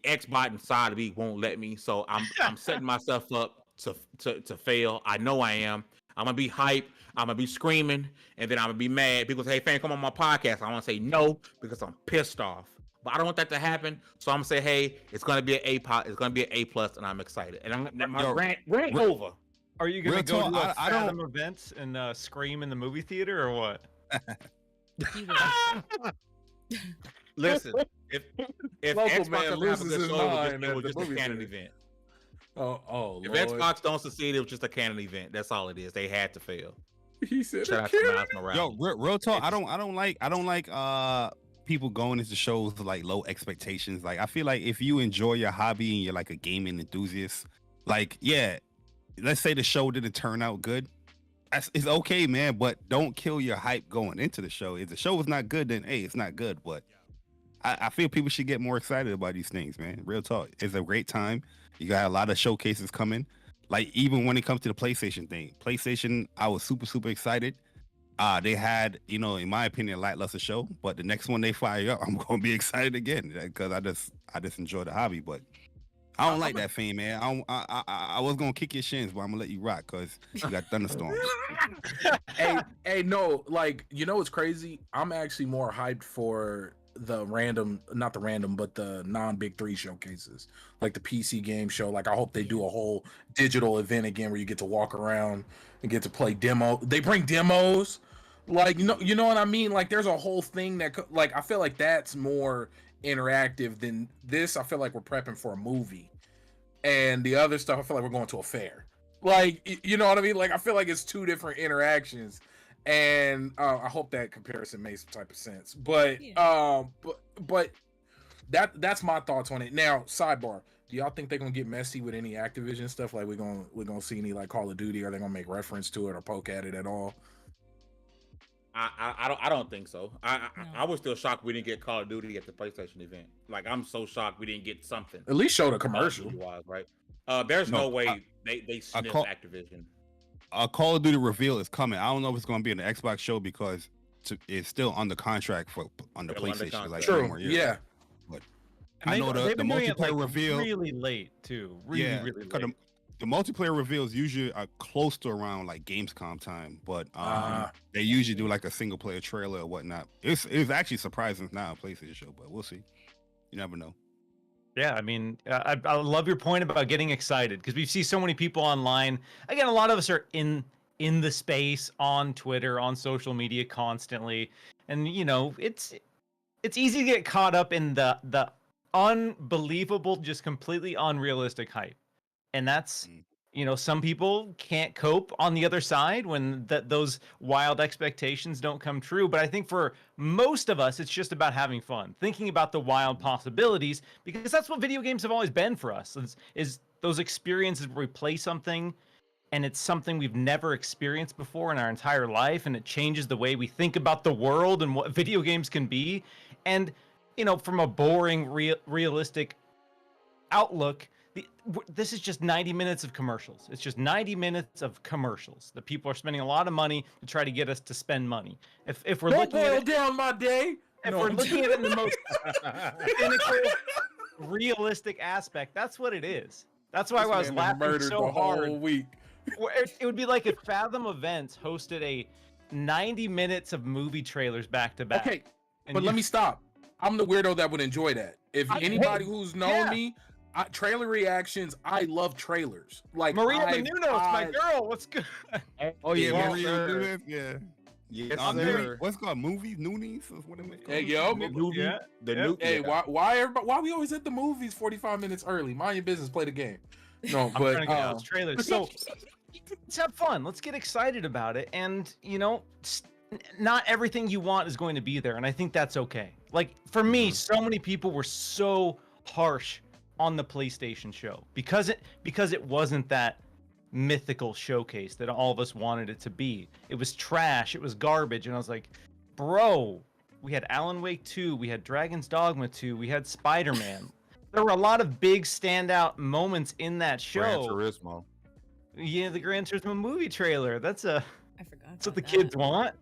Xbot inside of me won't let me, so I'm setting myself up to fail. I know I am. I'm gonna be hype. I'm gonna be screaming, and then I'm gonna be mad. People say, "Hey, fan, come on my podcast." I want to say no because I'm pissed off. But I don't want that to happen, so I'm gonna say, "Hey, it's gonna be an A+. It's gonna be an A+, and I'm excited." And my rant over. Are you gonna go to a Fathom events and scream in the movie theater or what? Listen, if Xbox doesn't have a good show, it was just a canon event. Oh, if Lord. Xbox don't succeed, it was just a canon event. That's all it is. They had to fail. He said, Shout out to Miles Morales. Yo, real talk. I don't like people going into shows with like low expectations. Like I feel like if you enjoy your hobby and you're like a gaming enthusiast, like let's say the show didn't turn out good. It's okay, man, but don't kill your hype going into the show. If the show was not good, then hey, it's not good. But I feel people should get more excited about these things, man. Real talk. It's a great time. You got a lot of showcases coming. Like even when it comes to the PlayStation thing, I was super excited. They had, in my opinion, a lackluster show, but the next one they fire up, I'm gonna be excited again because I just enjoy the hobby. But I don't like that fame, man. I was gonna kick your shins, but I'm gonna let you rock because you got thunderstorms. hey, no, like what's crazy? I'm actually more hyped for the but the non-big 3 showcases, like the PC game show. Like I hope they do a whole digital event again where you get to walk around and get to play demo. They bring demos, like you know what I mean. Like there's a whole thing that like I feel like that's more interactive than this. I feel like we're prepping for a movie, and the other stuff I feel like we're going to a fair. Like you know what I mean. Like I feel like it's two different interactions. And I hope that comparison makes some type of sense. But but that's my thoughts on it. Now, sidebar: do y'all think they're gonna get messy with any Activision stuff? Like we're gonna see any like Call of Duty? Are they gonna make reference to it or poke at it at all? I don't think so. I was still shocked we didn't get Call of Duty at the PlayStation event. Like I'm so shocked we didn't get something. At least show the commercial. Right? There's no way they sniff Activision. A Call of Duty reveal is coming. I don't know if it's going to be in the Xbox show because it's still under contract on the PlayStation. Like true, yeah. But I know the multiplayer reveal really late too. Really late. the multiplayer reveals usually are close to around like Gamescom time, but they usually do like a single player trailer or whatnot. It's actually surprising it's not a PlayStation show, but we'll see. You never know. Yeah, I mean, I love your point about getting excited because we see so many people online. Again, a lot of us are in the space on Twitter, on social media constantly, and you know, it's easy to get caught up in the unbelievable, just completely unrealistic hype. And that's, you know, some people can't cope on the other side when those wild expectations don't come true. But I think for most of us, it's just about having fun, thinking about the wild possibilities, because that's what video games have always been for us, is those experiences where we play something and it's something we've never experienced before in our entire life, and it changes the way we think about the world and what video games can be. And, you know, from a boring, realistic outlook, this is just 90 minutes of commercials. It's just 90 minutes of commercials that people are spending a lot of money to try to get us to spend money. If we're looking at it, down my day. if we're looking at it in the most cynical, realistic aspect, that's what it is. That's why I was laughing so hard. Whole week. It would be like if Fathom Events hosted a 90 minutes of movie trailers back to back. Okay, but let me stop. I'm the weirdo that would enjoy that. If anybody who's known me, trailer reactions, I love trailers. Like Maria Menounos, my girl, what's good? Oh yeah, Yes, Maria sir. Menounos, yeah. Yes, Movie, what's it called, movies, Noonies? Is what it called? Hey yo, hey, why we always at the movies 45 minutes early? Mind your business, play the game. No, I'm but trying to get those trailers. So let's have fun. Let's get excited about it. And you know, not everything you want is going to be there, and I think that's okay. Like for me, so many people were so harsh on the PlayStation show because it wasn't that mythical showcase that all of us wanted it to be. It was trash, it was garbage, and I was like, bro, we had Alan Wake 2, we had Dragon's Dogma 2, we had Spider-Man. There were a lot of big standout moments in that show. Gran Turismo. Yeah, the Gran Turismo movie trailer. I forgot. That's what the kids want.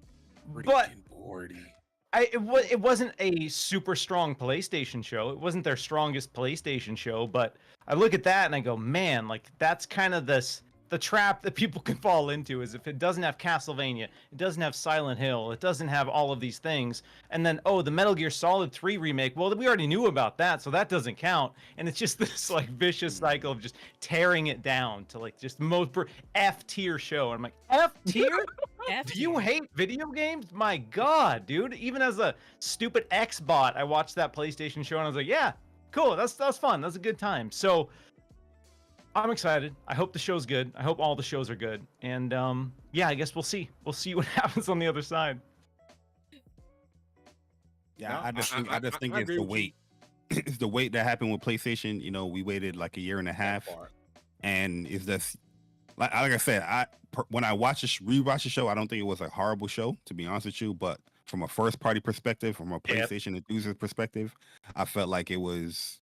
But it wasn't a super strong PlayStation show. It wasn't their strongest PlayStation show, but I look at that and I go, man, like that's kind of the trap that people can fall into, is if it doesn't have Castlevania, it doesn't have Silent Hill, it doesn't have all of these things, and then, oh, the Metal Gear Solid 3 remake, well, we already knew about that, so that doesn't count. And it's just this like vicious cycle of just tearing it down to like just most F tier show. And I'm like, F tier? Do you hate video games? My God, dude. Even as a stupid X-bot, I watched that PlayStation show and I was like, yeah, cool, that's fun. That's a good time. So I'm excited. I hope the show's good. I hope all the shows are good. And yeah, I guess we'll see. We'll see what happens on the other side. Yeah, no, I just think it's the wait. It's the wait that happened with PlayStation. You know, we waited like a year and a half, and it's just like I said, when I rewatched the show, I don't think it was a horrible show, to be honest with you. But from a first party perspective, from a PlayStation enthusiast perspective, I felt like it was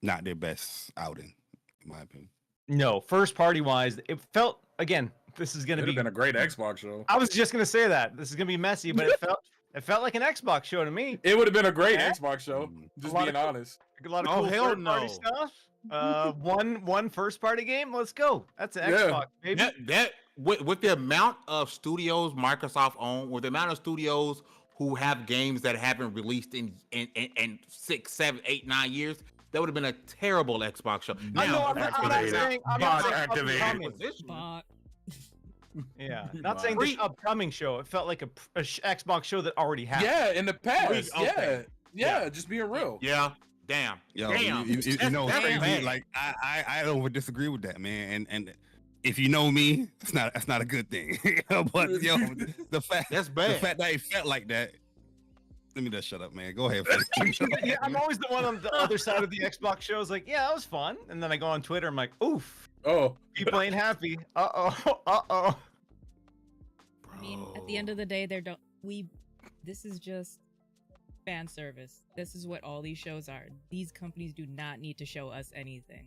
not their best outing, in my opinion. No, first party wise, it felt, again, this is going to be been a great Xbox show. I was just going to say that. This is going to be messy, but it felt like an Xbox show to me. It would have been a great Xbox show, just being honest. A lot of cool third party stuff. One first party game. Let's go. That's an Xbox, baby. That with the amount of studios Microsoft own, with the amount of studios who have games that haven't released in 6, 7, 8, 9 years, that would have been a terrible Xbox show. Now, I'm not saying yeah, not saying this upcoming show. It felt like a Xbox show that already happened. Yeah, in the past. Yeah, just being real. Yeah, damn. Yo, you know, crazy. Like I don't disagree with that, man. And if you know me, that's not a good thing. But yo, the fact that it felt like that. Let me just shut up, man. Go ahead. Yeah, I'm always the one on the other side of the Xbox shows. Like, yeah, that was fun. And then I go on Twitter. I'm like, oof. Oh, people ain't happy. Uh-oh. I mean, at the end of the day, this is just fan service. This is what all these shows are. These companies do not need to show us anything.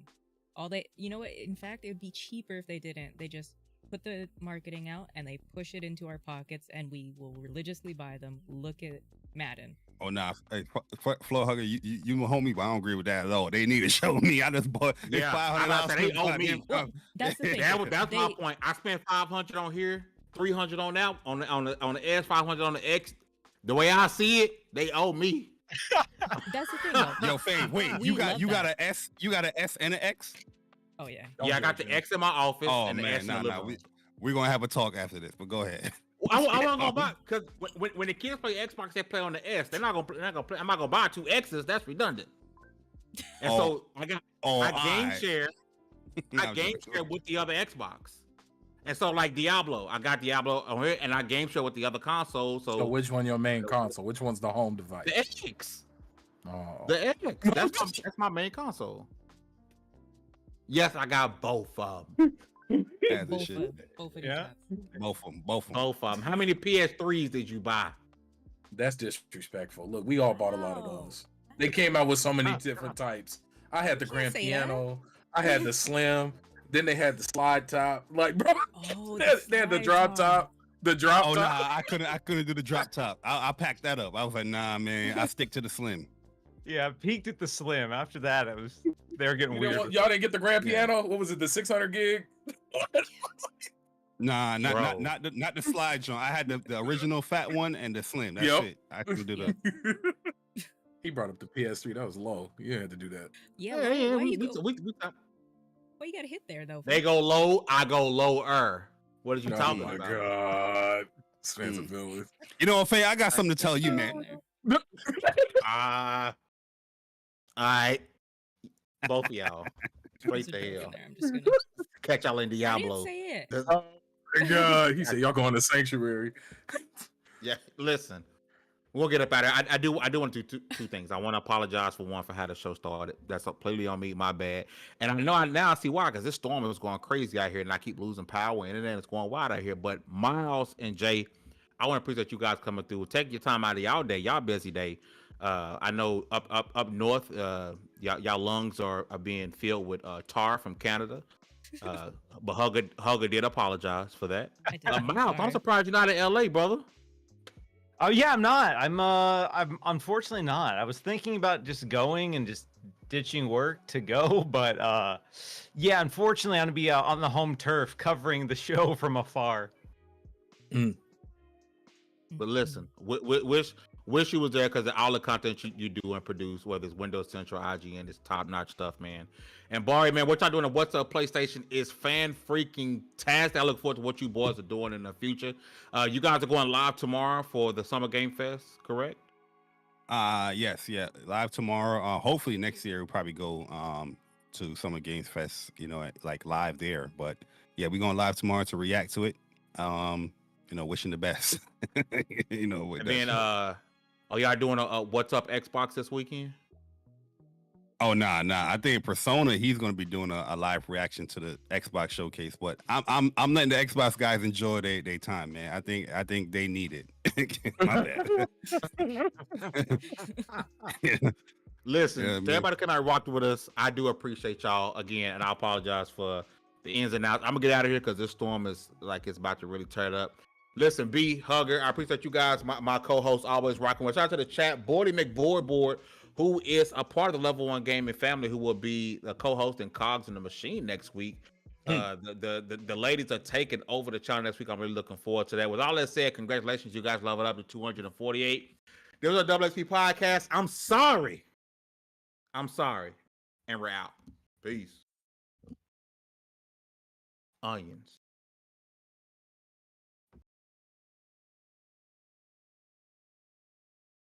You know what? In fact, it would be cheaper if they didn't. They just put the marketing out and they push it into our pockets and we will religiously buy them. Look at Madden. Oh nah, hey, Floor Hugger, you my homie, but I don't agree with that at all. They need to show me. I just bought Yeah, $500. they owe me. Well, that's the thing. That's my point. I spent 500 on here, 300 on that on the S, 500 on the X. The way I see it, they owe me. That's the thing, though. Yo, Faye, wait, you got an S and an X? Oh yeah. Yeah, I got the X in my office and the S in the living room. We're gonna have a talk after this, but go ahead. I want to buy because when the kids play Xbox, they play on the S. They're not gonna play. I'm not gonna buy 2 X's. That's redundant. And so I game share. I game share with the other Xbox. And so like Diablo, I got Diablo on here, and I game share with the other console. So which one your main console? Which one's the home device? The X. Oh. The X. That's my main console. Yes, I got both of them. Both of them. How many PS3s did you buy? That's disrespectful. Look, we all bought a lot of those. They came out with so many different types. I had the grand piano. I had the slim. Then they had the slide top. Like, bro, they had the drop top. The drop top. Oh nah, I couldn't do the drop top. I packed that up. I was like, nah, man, I stick to the slim. Yeah, I peaked at the slim. After that, they were getting weird. Y'all didn't get the grand piano? What was it? The 600 gig? Nah, not the slide joint. I had the original fat one and the slim. That's it. I couldn't do that. He brought up the PS3. That was low. You had to do that. Yeah. Why you gotta hit there though? They go low. I go lower. What are you talking about? Oh my god. Expensive. You know what, Faye? I got something to tell you, man. All right, both of y'all. Straight to hell. I'm just gonna catch y'all in Diablo. I didn't say it. Oh my god. He said y'all going to sanctuary. Yeah, listen. We'll get up out of here. I do want to do two things. I want to apologize for how the show started. That's completely on me, my bad. And I know now I see why, because this storm is going crazy out here, and I keep losing power, and it's going wild out here. But Miles and Jay, I want to appreciate you guys coming through. Take your time out of y'all day, y'all busy day. I know up north, y'all lungs are being filled with tar from Canada. But Hugger did apologize for that. Miles, I'm surprised you're not in LA, brother. Oh yeah, I'm not. I'm unfortunately not. I was thinking about just going and just ditching work to go, but yeah, unfortunately, I'm gonna be on the home turf covering the show from afar. But listen, wish you was there, because all the content you do and produce, whether it's Windows Central, IGN, it's top notch stuff, man. And Barry, man, what y'all doing at What's Up PlayStation is fan freaking tastic. I look forward to what you boys are doing in the future. You guys are going live tomorrow for the Summer Game Fest, correct? Yes, live tomorrow. Hopefully next year we'll probably go to Summer Games Fest, like live there. But yeah, we're going live tomorrow to react to it. Wishing the best. And then y'all doing a What's Up Xbox this weekend? Oh nah. I think Persona, he's gonna be doing a live reaction to the Xbox showcase. But I'm letting the Xbox guys enjoy their time, man. I think they need it. My bad. Listen, to everybody come out and rock with us, I do appreciate y'all again, and I apologize for the ins and outs. I'm gonna get out of here because this storm is it's about to really tear it up. Listen, B, Hugger, I appreciate you guys, my co-host, always rocking with. Shout out to the chat, Boardy McBoard, who is a part of the Level 1 Gaming family, who will be the co-host and Cogs in the Machine next week. The ladies are taking over the channel next week. I'm really looking forward to that. With all that said, congratulations, you guys leveled up to 248. There was a WXP podcast. I'm sorry, and we're out. Peace. Onions.